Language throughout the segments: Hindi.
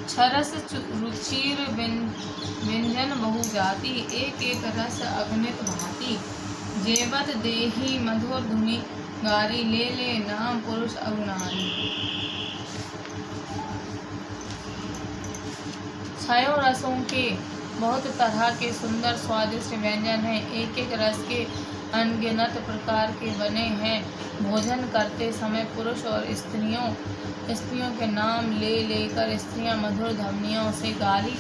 छरस रुचिर व्यंजन बहु जाति, एक एक रस अगणित भांति। जेवत देहि मधुर धुनि गारी, ले ले नाम पुरुष अरु नारी। छयों रसों के बहुत तरह के सुंदर स्वादिष्ट व्यंजन हैं। एक एक रस के अनगिनत प्रकार के बने हैं। भोजन करते समय पुरुष और स्त्रियों के नाम ले लेकर स्त्रियां मधुर ध्वनियों से गाली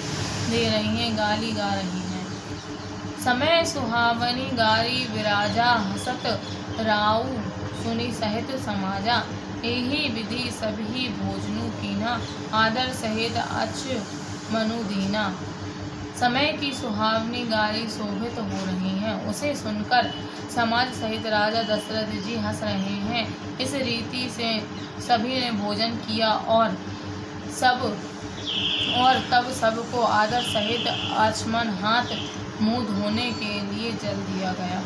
दे रही हैं, गाली गा रही हैं। समय सुहावनी गारी विराजा, हसत राउ सुनि सहित समाजा। एही विधि सभी भोजनु कीना, आदर सहित अच मनु दीना। समय की सुहावनी गारी शोभित हो रही हैं, उसे सुनकर समाज सहित राजा दशरथ जी हंस रहे हैं। इस रीति से सभी ने भोजन किया और तब सबको आदर सहित आचमन हाथ मुंह धोने के लिए जल दिया गया।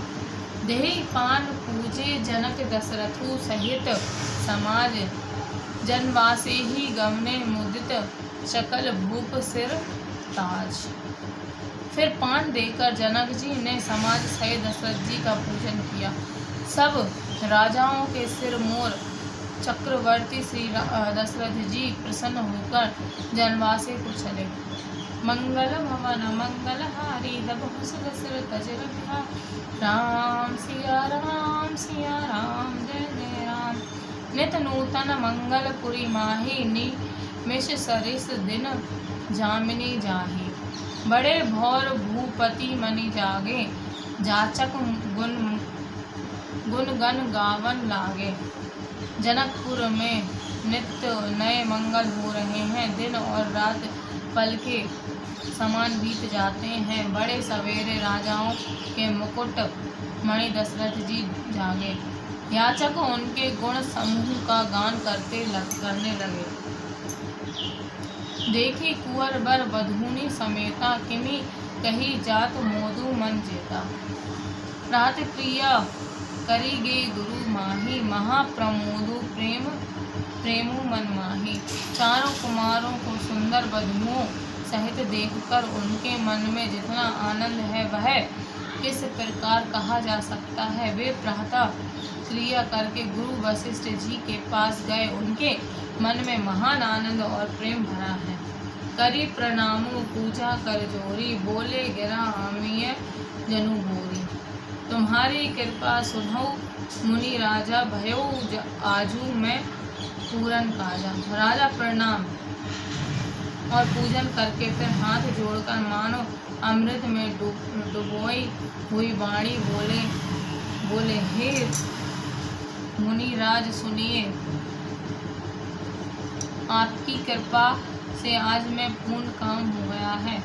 देहि पान पूजे जनक दशरथु सहित समाज, जनवासे ही गमने मुदित सकल भूप सिर ताज। फिर पान देकर जनक जी ने समाज सहित दशरथ जी का पूजन किया। सब राजाओं के सिर मोर चक्रवर्ती श्री दशरथ जी प्रसन्न होकर जनवासे को चले। मंगल भवन मंगलहारी, दबहु दशरथ अजर बिहारी। राम सिया राम सिया राम, जय जय राम। नित नूतन मंगलपुरी माही, निमिष सरिस दिन जामिनी जाही। बड़े भौर भूपति मनि जागे, जाचक गुण गण गावन लागे। जनकपुर में नित्य नए मंगल हो रहे हैं। दिन और रात पल के समान बीत जाते हैं। बड़े सवेरे राजाओं के मुकुट मणि दशरथ जी जागे। याचक उनके गुण समूह का गान करने लगे। देखी कुंवर बर बधूनी समेता, किमी कही जात मोदू मन जेता। रात प्रिया करी गे गुरु माही, महाप्रमोदु प्रेमु मन माही। चारों कुमारों को सुंदर वधुओं सहित देखकर उनके मन में जितना आनंद है वह किस प्रकार कहा जा सकता है। वे प्रातः क्रिया करके गुरु वशिष्ठ जी के पास गए। उनके मन में महान आनंद और प्रेम भरा है। करी प्रणामो पूजा कर जोरी, बोले गिरा अमीय जनु बोरी। तुम्हारी कृपा सुनहु मुनि राजा, भयो आजू मैं पूरन काजा। राजा प्रणाम और पूजन करके फिर हाथ जोड़कर मानो अमृत में डुबोई हुई वाणी बोले हे मुनिराज सुनिए, आपकी कृपा से आज में पूर्ण काम हो गया है।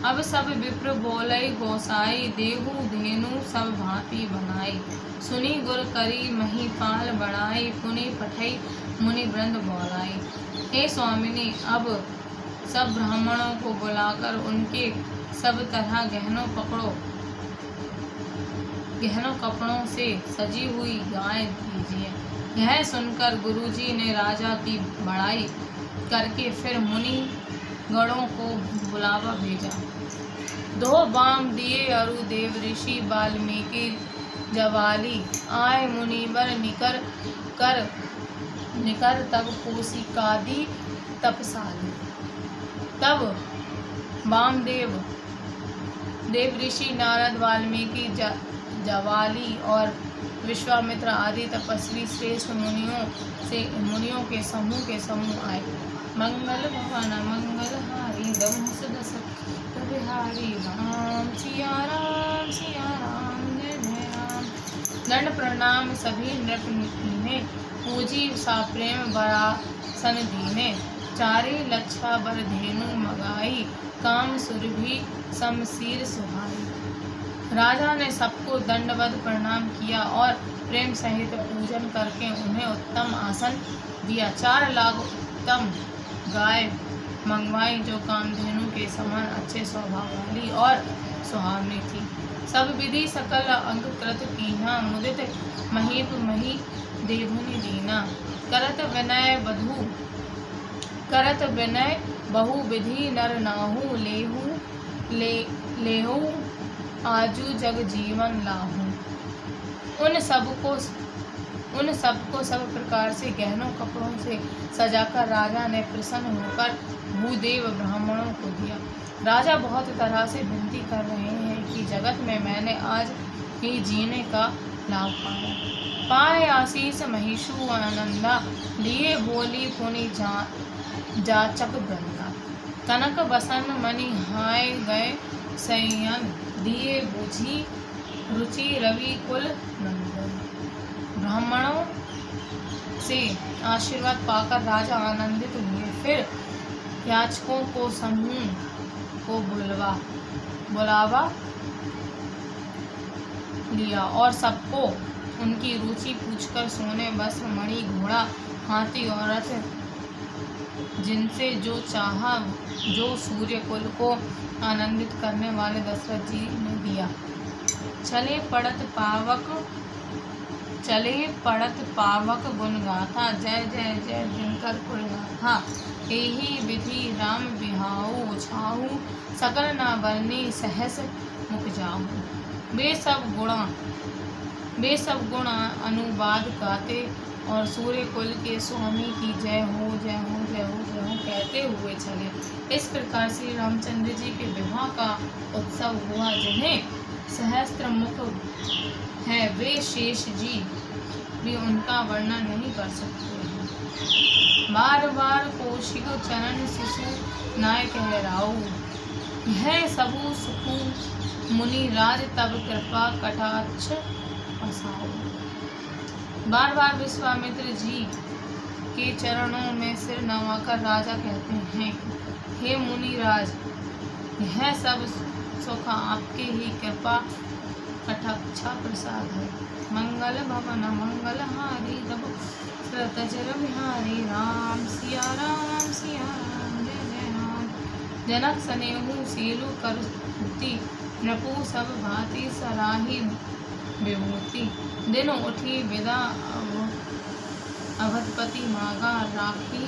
अब सब विप्र बोलई गोसाई, देहु धेनु सब भांति बनाई। सुनी गुर करी महीपाल बढ़ाई, पुनि पठई मुनि वृंद बोलाई। हे स्वामिनी, अब सब ब्राह्मणों को बुलाकर उनके सब तरह गहनों कपड़ों से सजी हुई गाय दीजिए। यह सुनकर गुरुजी ने राजा की बड़ाई करके फिर मुनि गणों को बुलावा भेजा। दो बाम दिए अरु देव ऋषि, वाल्मीकि जवाली आए मुनिवर निकर तब कोशिकादि तपसाली। तब वामदेव देव ऋषि नारद, वाल्मीकि जवाली और विश्वामित्र आदि तपस्वी श्रेष्ठ मुनियों के समूह आए। मंगल भवन मंगलहारी, दमहु दशरथ बिहारी। राम सिया राम जय जय राम। दंड प्रणाम सभी नृप लीने, पूजी सा प्रेम बरासन दीने। चारे लच्छा बर धेनु मगाई, काम सुरभि शमशीर सुहाई। राजा ने सबको दंडवत प्रणाम किया और प्रेम सहित पूजन करके उन्हें उत्तम आसन दिया। 4 लाख उत्तम गाय मंगवाई जो कामधेनु के समान अच्छे स्वभाव वाली और सुहावनी थी। सब विधि सकल अंग कृत कीन्हा, मुदित महीप मही देवुनि दीना। करत विनय वधु करत विनय बहु विधि नर नाहु लेहु आजू जग जीवन लाहू। उन सबको सब प्रकार से गहनों कपड़ों से सजाकर राजा ने प्रसन्न होकर भूदेव ब्राह्मणों को दिया। राजा बहुत तरह से विनती कर रहे हैं कि जगत में मैंने आज ही जीने का लाभ पाए आशीष महिषु आनंदा, लिए बोली पुनि जाचक वृंदा। कनक बसन मणि हाय गए सयन, दिए बुझी रुचि रवि कुल नंदन। ब्राह्मणों से आशीर्वाद पाकर राजा आनंदित हुए। फिर याचकों को समूह को बुलावा लिया और सबको उनकी रुचि पूछकर सोने वस्त्र मणि घोड़ा हाथी और रथ जिनसे जो चाहा जो सूर्य कुल को आनंदित करने वाले दशरथ जी ने दिया। चले पड़त पावक गुण गाथा, जय जय जय दिनकर कुल गाथा। एहि विधि राम बिहाऊ छाऊ, सकल न बरनी सहस मुख जाहू। वे सब गुण अनुवाद गाते और सूर्य कुल के स्वामी की जय हो जय हो जय हो जय हो कहते हुए चले। इस प्रकार श्री रामचंद्र जी के विवाह का उत्सव हुआ। जिन्हें सहस्त्र मुख है वे शेष जी भी उनका वर्णन नहीं कर सकते हैं। बार बार कौशिक चरण शिशु नाय कहराऊ, यह सबु सुखु मुनि राज तब कृपा कटाक्ष पसाऊ। बार बार विश्वामित्र जी के चरणों में सिर नवाकर राजा कहते हैं, हे मुनिराज, यह सब सुख आपके ही कृपा कटाक्षा प्रसाद है। मंगल भवन मंगल हारी तब श्रतचर बिहारी, राम सिया राम जय जय राम। जनक सनेहु सीलु करती, नपु सब भांति सराही विभूति। दिन उठी विदा अवधपति मागा, राखी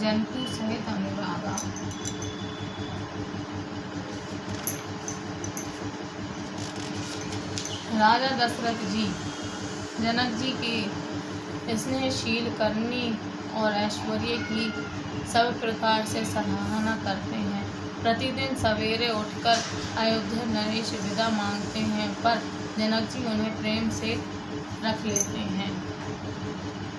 जनकु सहित अनुरागा। राजा दशरथ जी जनक जी के स्नेहशील करनी और ऐश्वर्य की सब प्रकार से सराहना करते हैं। प्रतिदिन सवेरे उठकर अयोध्या नरेश विदा मांगते हैं, पर जनक जी उन्हें प्रेम से रख लेते हैं।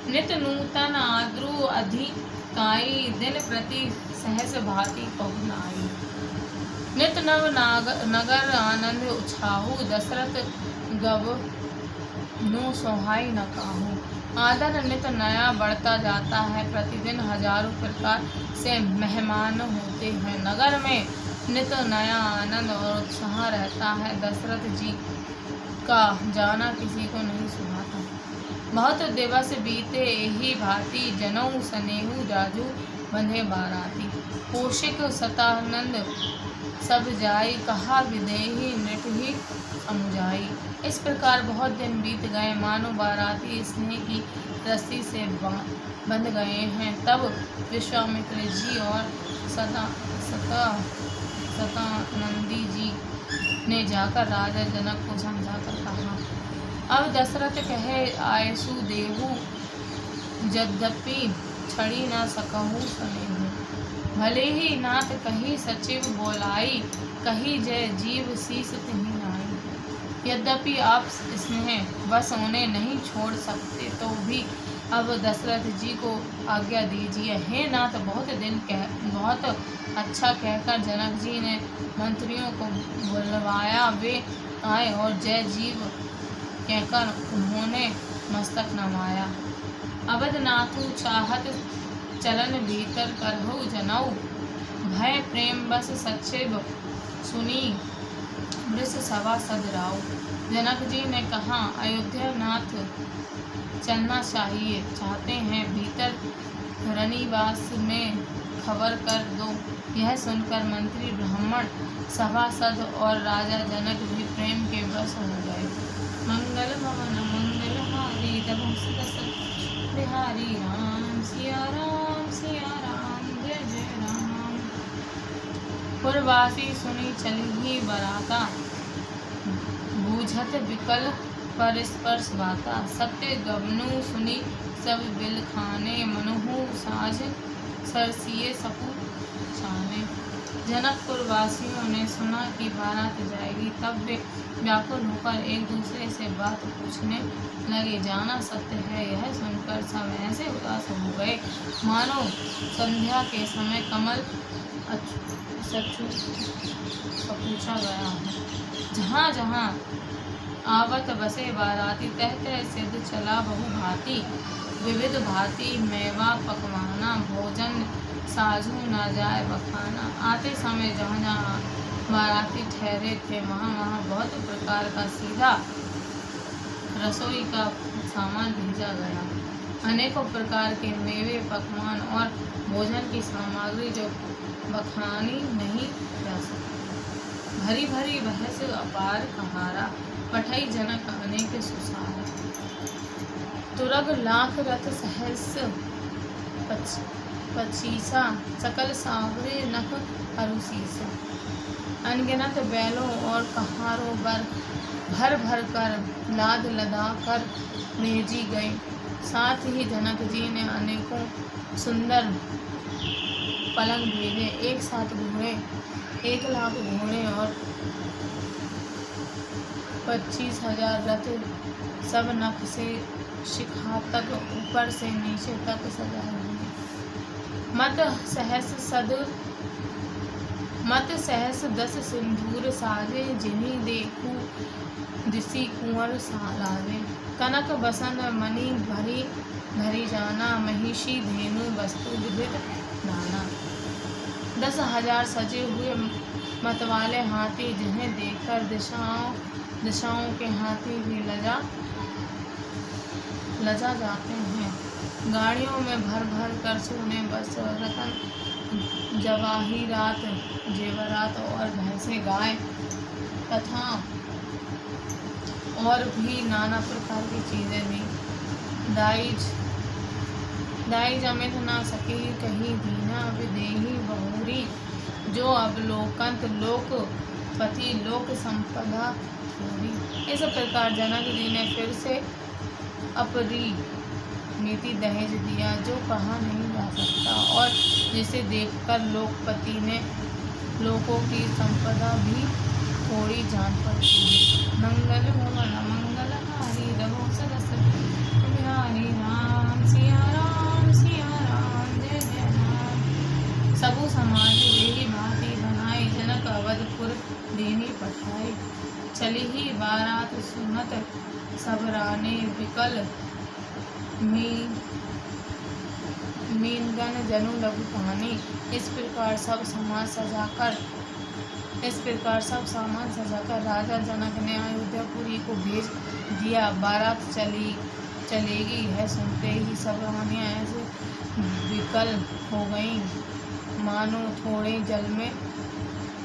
नित नूतन आद्रु अधिकाई, दिन प्रति सहस भांति पहुनाई। नित नव नगर आनंद उछाहू, दशरथ गव नो सोहाई न काहू। आदर नित नया बढ़ता जाता है, प्रतिदिन हजारों प्रकार से मेहमान होते हैं। नगर में नित नया आनंद और उत्साह रहता है। दशरथ जी का जाना किसी को नहीं सुहाता। बहुत दिवस बीते एहि भांति, जनऊ सनेहु जाजू बंधे बाराती। कौशिक सतानंद सब जाई, कहा विदेही नृटहि समुझाई। इस प्रकार बहुत दिन बीत गए, मानो बाराती स्नेह की रस्सी से बंध गए हैं। तब विश्वामित्र जी और सतानंदी जी ने जाकर राजा जनक को समझाकर कहा, अब दशरथ कहे आयसु देहु, यद्यपि छड़ी न सकहु सनेहु। भले ही नाथ कही सचिव बोलाई, कही जय जीव शीस तिहि नाई। यद्यपि आप स्नेह बस उन्हें नहीं छोड़ सकते, तो भी अब दशरथ जी को आज्ञा दीजिए। हे नाथ, बहुत अच्छा कहकर जनक जी ने मंत्रियों को बुलवाया। वे आए और जय जीव कहकर उन्होंने मस्तक नवाया। अवधनाथु चाहत चलन भीतर करहु जनऊ, भय प्रेम बस सचिव सुनी वृष सभा सदराऊ। जनक जी ने कहा, अयोध्या नाथ चलना चाहते हैं, भीतर रनिवास में खबर कर दो। यह सुनकर मंत्री ब्राह्मण सभासद और राजा जनक भी प्रेम के वश हो गए। मंगल भवन मंगल हारी, तब बिहारी, राम सिया राम पुरवासी सुनी चली बराता, बूझत विकल परस्पर बाता। सत्य गवनु सुनी सब बिल खाने, मनुहु साझ सरसिए सपु छाने। जनकपुर वासियों ने सुना कि बारात जाएगी, तब वे व्याकुल होकर एक दूसरे से बात पूछने लगे। जाना सत्य है, यह सुनकर सब ऐसे उदास हो गए मानो संध्या के समय कमल सचू पूछा गया है। जहाँ जहाँ आवत बसे बाराती, तह तह सिद्ध चला बहु भांति। विविध भांति मेवा पकवाना, भोजन साजू न जाए बखाना। आते समय जहाँ जहाँ बाराती ठहरे थे, वहाँ वहाँ बहुत प्रकार का सीधा रसोई का सामान भेजा गया। अनेकों प्रकार के मेवे, पकवान और भोजन की सामग्री जो बखानी नहीं जा सकती। भरी भरी बहस अपार कहारा, पठई जनक अनेक सुसारा। तुरग लाख रथ सहस पचीसा, सकल सावरे नख अरुसीसा। अनगिनत बैलों और कहारों पर भर भर कर लाद लदा कर भेजी गई। साथ ही जनक जी ने अनेकों सुंदर पलंग भेजे। एक साथ घोड़े 1,00,000 घोड़े और 25,000 रथ, सब नख से शिखा तक, ऊपर से नीचे तक सजाए हुए। मत सहस 10 सिंदूर साजे, जिन्हीं देखूं दिसी कुंवर लाजे। कनक बसन मणि भरी भरी जाना, महिषी धेनु वस्तु विविध नाना। 10,000 सजे हुए मतवाले हाथी, जिन्हें देखकर दिशाओं के हाथी भी लजा जाते हैं। गाड़ियों में भर भर कर सोने वस्त्र, रतन, जवाहिरात, जेवरात और भैंसे, गाय तथा और भी नाना प्रकार की चीजें दी। दाई जमित ना सकी कहीं दीना, विदेही बहुरी जो अवलोकंत, लोकपति लोक संपदा थोड़ी। इस प्रकार जनक जी ने फिर से अपरिमित दहेज दिया, जो कहा नहीं जा सकता, और जिसे देखकर लोकपति ने लोगों की संपदा भी थोड़ी जान पड़ती है। मंगल भवन मंगल हारी, रघु सरस्वती बिहारी, राम सिया राम जय जय राम। सबु समाज यही भांति बनाई, जनक अवधपुर देनी पठाई। चली ही बारात सुनत सबराने, विकल मीनगन जनु लघु कहानी। इस प्रकार सब सामान सजाकर राजा जनक ने अयोध्यापुरी को भेज दिया। बारात चलेगी है सुनते ही सब रानियां ऐसे विकल हो गईं, मानो थोड़े जल में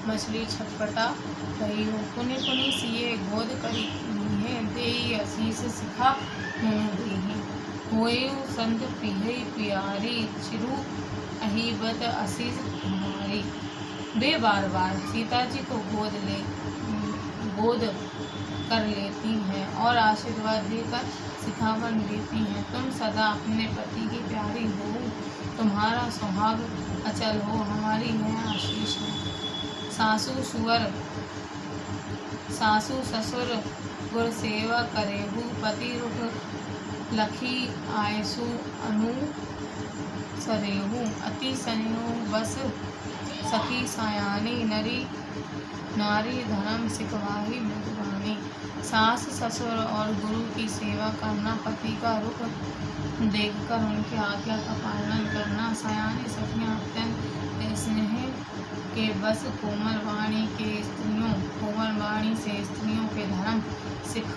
मछली छटपटा रही हो। पुनि पुनि सिए गोद करी है, देई असीस सिखा मुँह देही। होयु संत पिहै प्यारी, चिरु अहिबत असीस हमारी। वे बार बार सीता जी को गोद कर लेती हैं और आशीर्वाद देकर सिखावन देती हैं। तुम सदा अपने पति की प्यारी हो, तुम्हारा सुहाग अचल हो, हमारी यह आशीष है। सासु ससुर गुर सेवा करेहु, पति रुख लखी आयसु अनु सरेहु। अति स्नेह बस सखी सायानी, नारी धर्म सिखवाही मृदुवानी। सास ससुर और गुरु की सेवा करना, पति का रुख देखकर उनकी आज्ञा का पालन करना। सयानी सखियाँ अत्यंत स्नेह के बस कोमल वाणी से स्त्रियों के धर्म सिख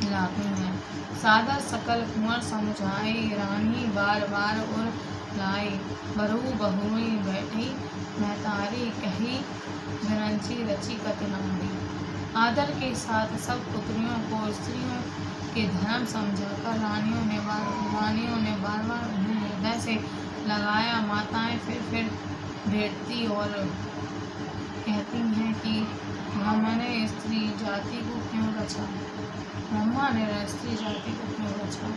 लाती हैं। सादर सकल कुंवर समझाए, रानी बार बार उर लाए। बहू बहुई बैठी महतारी, कही विरंची रची कतनारी। आदर के साथ सब पुत्रियों को स्त्रियों के धर्म समझाकर रानियों ने बार बार उन्हें हृदय से लगाया। माताएं फिर भेंटती और कहती हैं कि ब्रह्मा ने स्त्री जाति को क्यों रचा, ब्रह्मा ने स्त्री जाति को क्यों रचा।